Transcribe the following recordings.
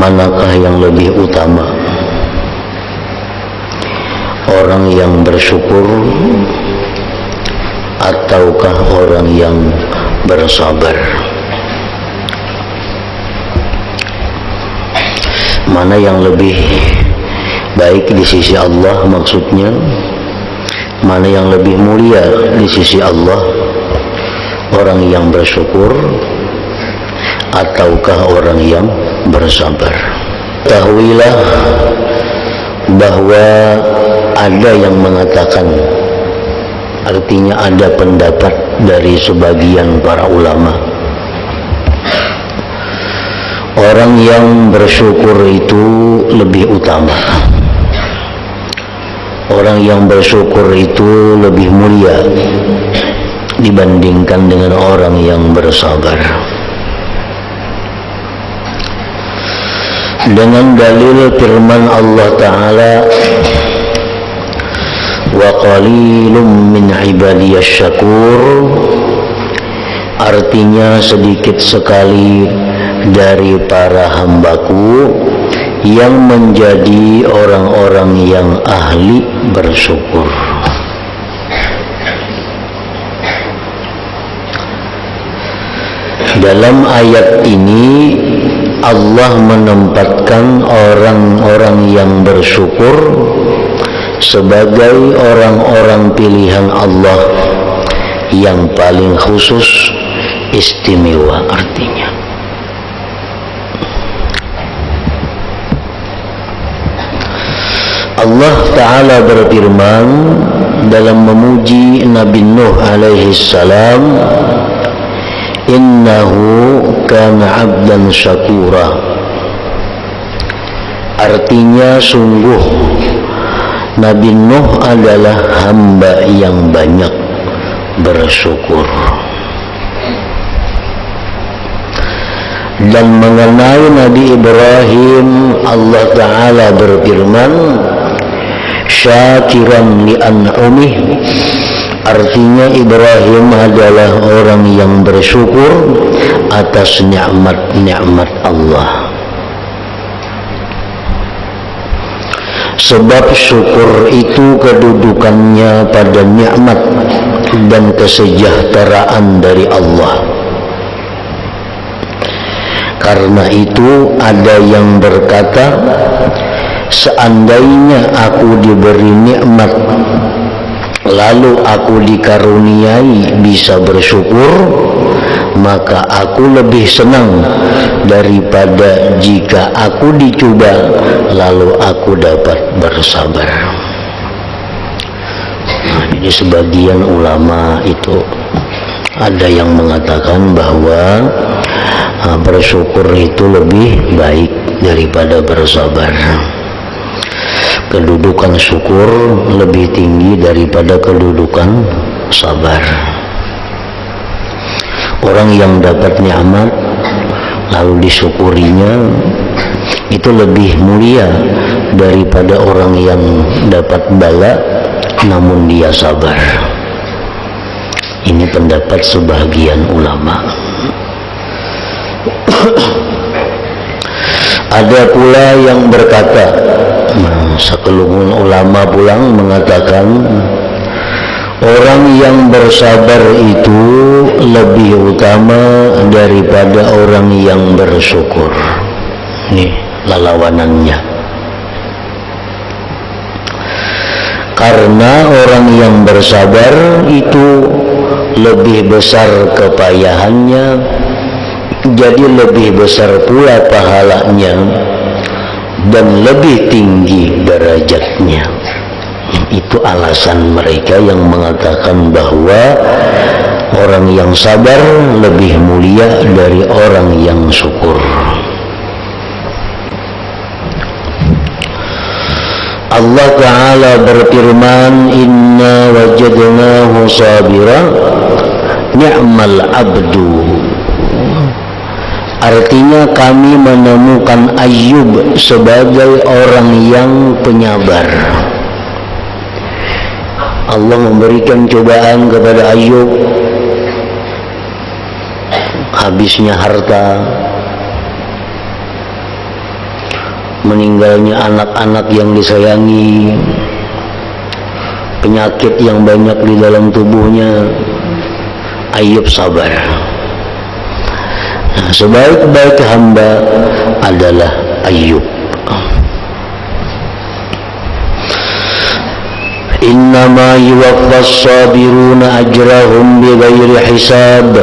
manakah yang lebih utama? Orang yang bersyukur ataukah orang yang bersabar? Mana yang lebih baik di sisi Allah maksudnya? Mana yang lebih mulia di sisi Allah? Orang yang bersyukur ataukah orang yang bersabar? Ketahuilah bahwa ada yang mengatakan, artinya ada pendapat dari sebagian para ulama, orang yang bersyukur itu lebih utama. Orang yang bersyukur itu lebih mulia dibandingkan dengan orang yang bersabar. Dengan dalil firman Allah Ta'ala, wa qalilum min ibadiyas syakur, artinya sedikit sekali dari para hambaku yang menjadi orang-orang yang ahli bersyukur. Dalam ayat ini Allah menempatkan orang-orang yang bersyukur sebagai orang-orang pilihan Allah yang paling khusus, istimewa artinya. Allah Ta'ala berfirman dalam memuji Nabi Nuh alaihi salam, innahu kana abdan syakura, artinya sungguh Nabi Nuh adalah hamba yang banyak bersyukur. Dan mengenai Nabi Ibrahim, Allah Ta'ala berfirman, syakiran li an'umih, artinya Ibrahim adalah orang yang bersyukur atas nikmat-nikmat Allah. Sebab syukur itu kedudukannya pada nikmat dan kesejahteraan dari Allah. Karena itu ada yang berkata, seandainya aku diberi nikmat lalu aku dikaruniai bisa bersyukur, maka aku lebih senang daripada jika aku dicoba lalu aku dapat bersabar. Nah, ini sebagian ulama itu ada yang mengatakan bahwa bersyukur itu lebih baik daripada bersabar. Kedudukan syukur lebih tinggi daripada kedudukan sabar. Orang yang dapat nikmat lalu disyukurinya itu lebih mulia daripada orang yang dapat bala namun dia sabar. Ini pendapat sebagian ulama. Ada pula yang berkata, sekelumit ulama pulang mengatakan, orang yang bersabar itu lebih utama daripada orang yang bersyukur. Ini lalawanannya. Karena orang yang bersabar itu lebih besar kepayahannya, jadi lebih besar pula pahalanya dan lebih tinggi derajatnya. Itu alasan mereka yang mengatakan bahwa orang yang sabar lebih mulia dari orang yang syukur. Allah Ta'ala berfirman, inna wajadnahu sabira ni'mal abdu, artinya kami menemukan Ayyub sebagai orang yang penyabar. Allah memberikan cobaan kepada Ayyub, habisnya harta, meninggalnya anak-anak yang disayangi, penyakit yang banyak di dalam tubuhnya, Ayub sabar. Nah, sebaik-baik hamba adalah Ayub. Innama yuwaffas sabiruna ajrahum bighairi hisab.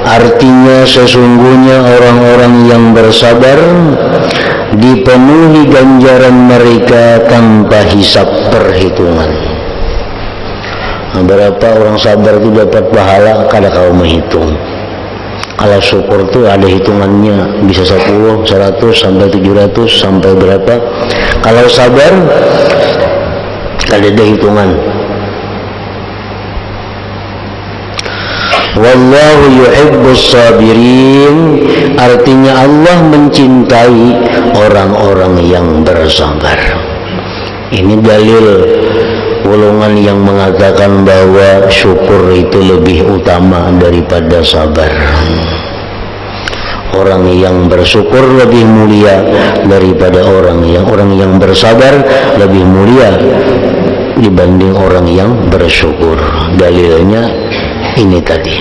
Artinya sesungguhnya orang-orang yang bersabar dipenuhi ganjaran mereka tanpa hisab perhitungan. Nah, berapa orang sabar itu dapat pahala kada kau menghitung. Kalau syukur itu ada hitungannya, bisa 10, 100 sampai 700 sampai berapa. Kalau sabar kada ada hitungan. Wallahu yuhibbus sabirin, artinya Allah mencintai orang-orang yang bersabar. Ini dalil golongan yang mengatakan bahwa syukur itu lebih utama daripada sabar. Orang yang bersyukur lebih mulia daripada orang yang bersabar lebih mulia dibanding orang yang bersyukur. Dalilnya ini tadi.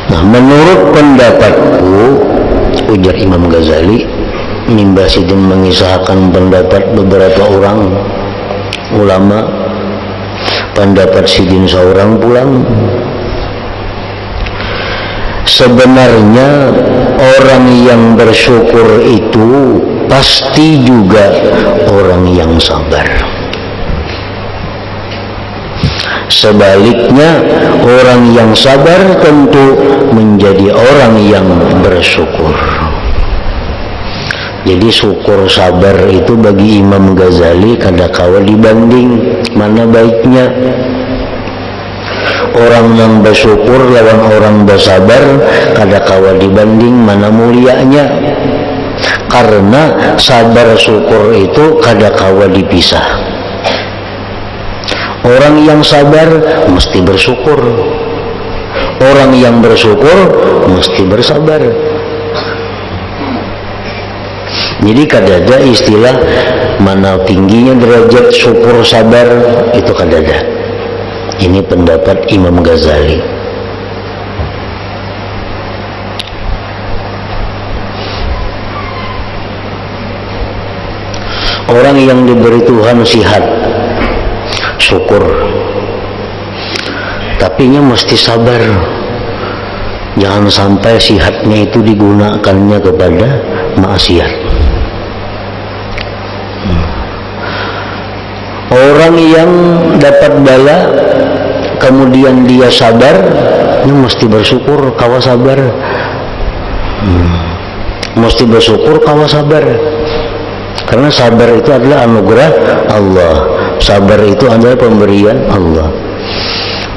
Nah, menurut pendapatku, ujar Imam Ghazali, Nimba Sidin mengisahkan pendapat beberapa orang ulama, pendapat Sidin seorang pulang. Sebenarnya orang yang bersyukur itu pasti juga orang yang sabar. Sebaliknya, orang yang sabar tentu menjadi orang yang bersyukur. Jadi syukur sabar itu bagi Imam Ghazali kada kawa dibanding, mana baiknya. Orang yang bersyukur lawan orang bersabar kada kawa dibanding, mana mulianya. Karena sabar syukur itu kada kawa dipisah. Orang yang sabar mesti bersyukur, orang yang bersyukur mesti bersabar. Jadi kada ada istilah mana tingginya derajat syukur sabar, itu kada ada. Ini pendapat Imam Ghazali. Orang yang diberi Tuhan sihat, syukur, tapi nya mesti sabar. Jangan sampai sihatnya itu digunakannya kepada maksiat. Orang yang dapat bala kemudian dia sabar, dia mesti bersyukur kawa sabar. Mesti bersyukur kawa sabar. Karena sabar itu adalah anugerah Allah. Sabar itu adalah pemberian Allah.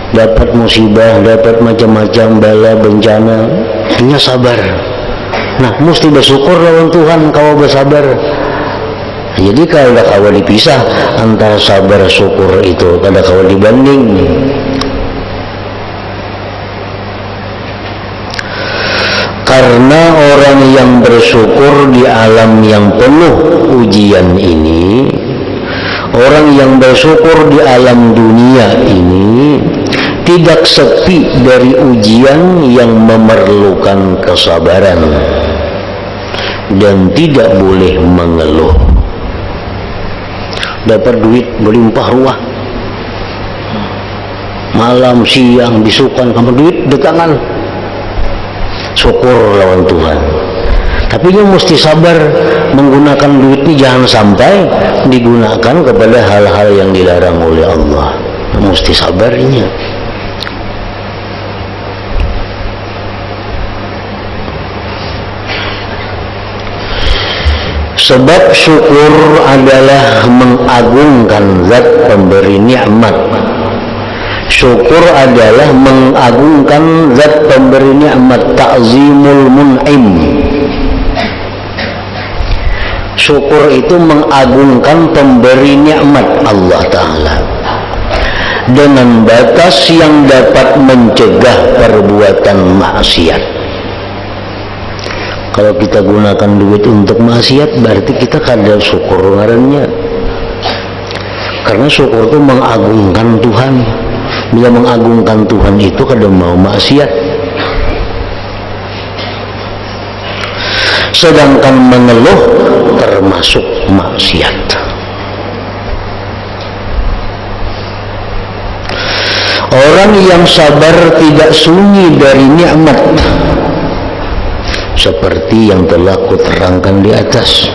Dapat musibah, dapat macam-macam bala bencana, hanya sabar. Nah, mesti bersyukur lawan Tuhan kawa bersabar. Jadi kalau ada kawa dipisah antara sabar syukur itu kada kawa dibanding. Karena orang yang bersyukur di alam yang penuh ujian ini, orang yang bersyukur di alam dunia ini tidak sepi dari ujian yang memerlukan kesabaran dan tidak boleh mengeluh. Dapat duit berlimpah ruah, malam siang bisukan kamu duit dekangan, syukur lawan Tuhan. Tapi dia mesti sabar menggunakan duit ini, jangan sampai digunakan kepada hal-hal yang dilarang oleh Allah. Mesti sabarnya. Sebab syukur adalah mengagungkan zat pemberi nikmat. Syukur adalah mengagungkan zat pemberi nikmat, ta'zimul mun'im. Syukur itu mengagungkan pemberi nikmat Allah Ta'ala dengan batas yang dapat mencegah perbuatan perbuatan maksiat. Kalau kita gunakan duit untuk maksiat, berarti kita kada syukur ngarannya. Karena syukur itu mengagungkan Tuhan. Bila mengagungkan Tuhan itu kada mau maksiat. Sedangkan mengeluh termasuk maksiat. Orang yang sabar tidak sunyi dari nikmat, seperti yang telah kuterangkan di atas,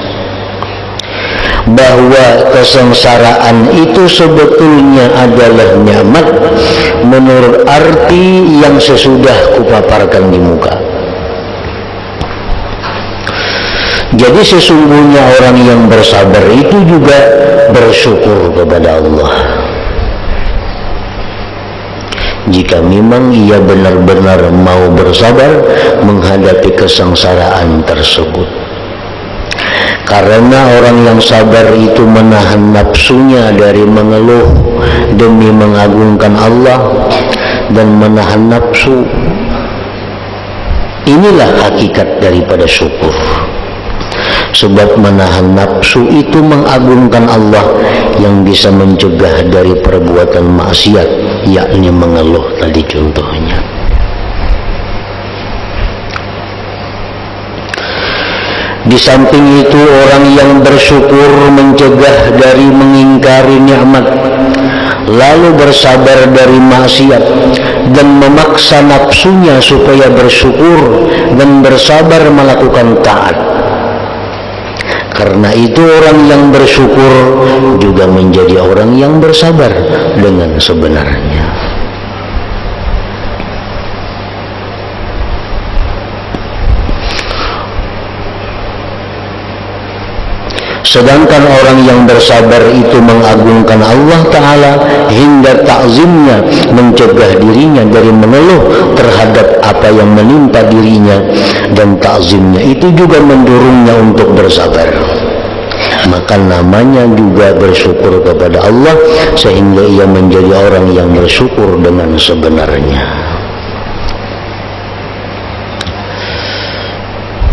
bahwa kesengsaraan itu sebetulnya adalah nikmat menurut arti yang sesudah kupaparkan di muka. Jadi sesungguhnya orang yang bersabar itu juga bersyukur kepada Allah. Jika memang ia benar-benar mau bersabar menghadapi kesengsaraan tersebut. Karena orang yang sabar itu menahan nafsunya dari mengeluh demi mengagungkan Allah dan menahan nafsu. Inilah hakikat daripada syukur. Sebab menahan nafsu itu mengagungkan Allah yang bisa mencegah dari perbuatan maksiat, yakni mengeluh tadi contohnya. Di samping itu orang yang bersyukur mencegah dari mengingkari nikmat, lalu bersabar dari maksiat dan memaksa nafsunya supaya bersyukur dan bersabar melakukan taat. Karena itu orang yang bersyukur juga menjadi orang yang bersabar dengan sebenarnya. Sedangkan orang yang bersabar itu mengagungkan Allah Ta'ala hingga takzimnya mencegah dirinya dari mengeluh terhadap apa yang menimpa dirinya, dan takzimnya itu juga mendorongnya untuk bersabar. Maka namanya juga bersyukur kepada Allah, sehingga ia menjadi orang yang bersyukur dengan sebenarnya.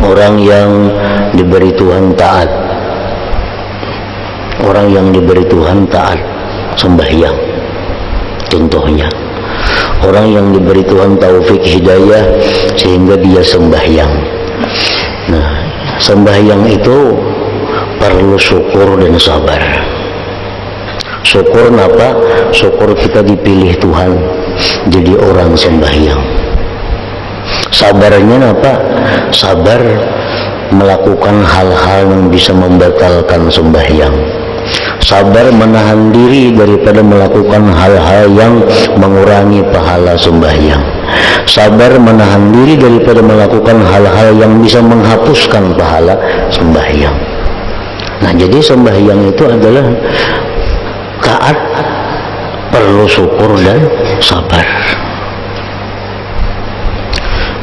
Orang yang diberi Tuhan taat, orang yang diberi Tuhan taat sembahyang, contohnya orang yang diberi Tuhan taufik hidayah sehingga dia sembahyang. Nah, sembahyang itu perlu syukur dan sabar. Syukur napa? Syukur kita dipilih Tuhan jadi orang sembahyang. Sabarnya napa? Sabar melakukan hal-hal yang bisa membatalkan sembahyang. Sabar menahan diri daripada melakukan hal-hal yang mengurangi pahala sembahyang. Sabar menahan diri daripada melakukan hal-hal yang bisa menghapuskan pahala sembahyang. Nah, jadi sembahyang itu adalah taat, perlu syukur dan sabar.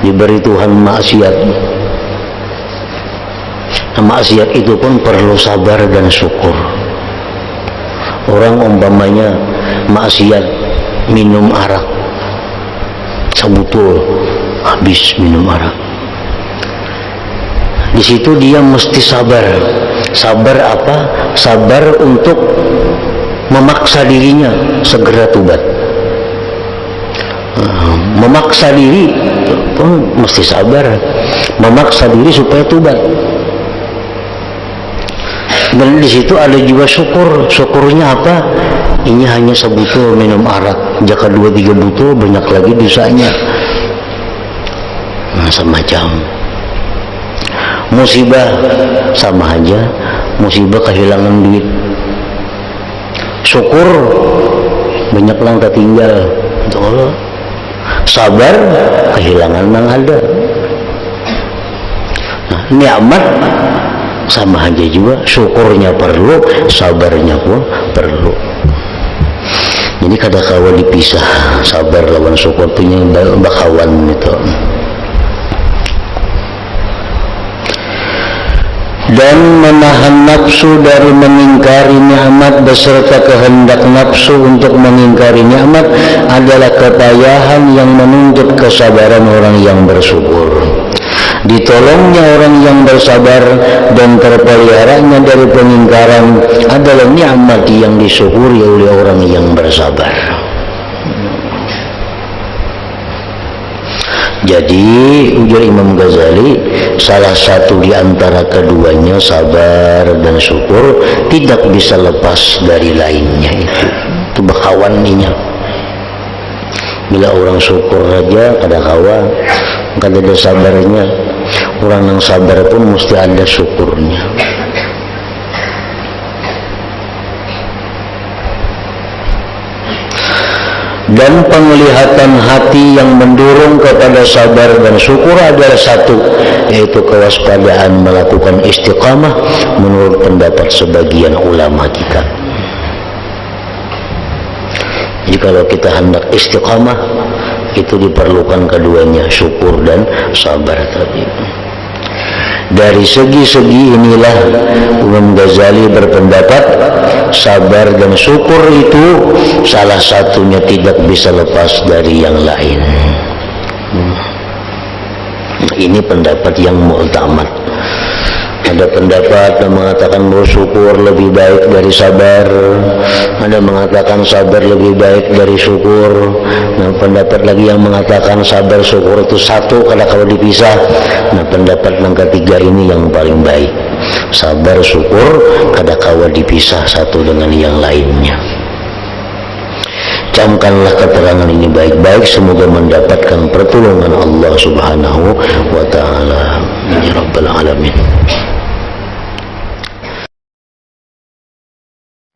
Diberi Tuhan maksiat, maksiat itu pun perlu sabar dan syukur. Orang umpamanya maksiat minum arak, sabutul habis minum arak, di situ dia mesti sabar. Sabar apa? Sabar untuk memaksa dirinya segera tobat. Memaksa diri pun mesti sabar, memaksa diri supaya tobat. Dan di situ ada juga syukur. Syukurnya apa? Ini hanya sebutul minum arak, jika 2-3 butul banyak lagi dosanya. Nah, semacam musibah sama aja, musibah kehilangan duit. Syukur banyak lang tertinggal untuk Allah. Sabar kehilangan nang ada. Nah, nikmat sama aja juga, syukurnya perlu, sabarnya pun perlu. Jadi kada kawan dipisah, sabar lawan syukur punya bakawan itu. dan menahan nafsu dari mengingkari nikmat beserta kehendak nafsu untuk mengingkari nikmat adalah kepayahan yang menuntut kesabaran orang yang bersyukur. Ditolongnya orang yang bersabar dan terpeliharanya dari pengingkaran adalah nikmat yang disyukuri oleh orang yang bersabar. Jadi ujar Imam Ghazali, salah satu di antara keduanya, sabar dan syukur, tidak bisa lepas dari lainnya. Itu bahawaninya. Bila orang syukur saja kada kawa, kada ada sabarnya. Orang yang sabar pun mesti ada syukurnya. Dan penglihatan hati yang mendorong kepada sabar dan syukur adalah satu, yaitu kewaspadaan melakukan istiqamah menurut pendapat sebagian ulama kita. Jikalau kita hendak istiqamah, itu diperlukan keduanya, syukur dan sabar tadi. Dari segi-segi inilah Imam Ghazali berpendapat sabar dan syukur itu salah satunya tidak bisa lepas dari yang lain. Ini pendapat yang mu'tamad. Ada pendapat yang mengatakan bersyukur lebih baik dari sabar, ada mengatakan sabar lebih baik dari syukur. Nah, pendapat lagi yang mengatakan sabar syukur itu satu kalau dipisah. Nah, pendapat yang ketiga ini yang paling baik. Sabar syukur kadakawa dipisah satu dengan yang lainnya. Camkanlah keterangan ini baik-baik, semoga mendapatkan pertolongan Allah Subhanahu wa ta'ala. Ya Rabbal Alamin.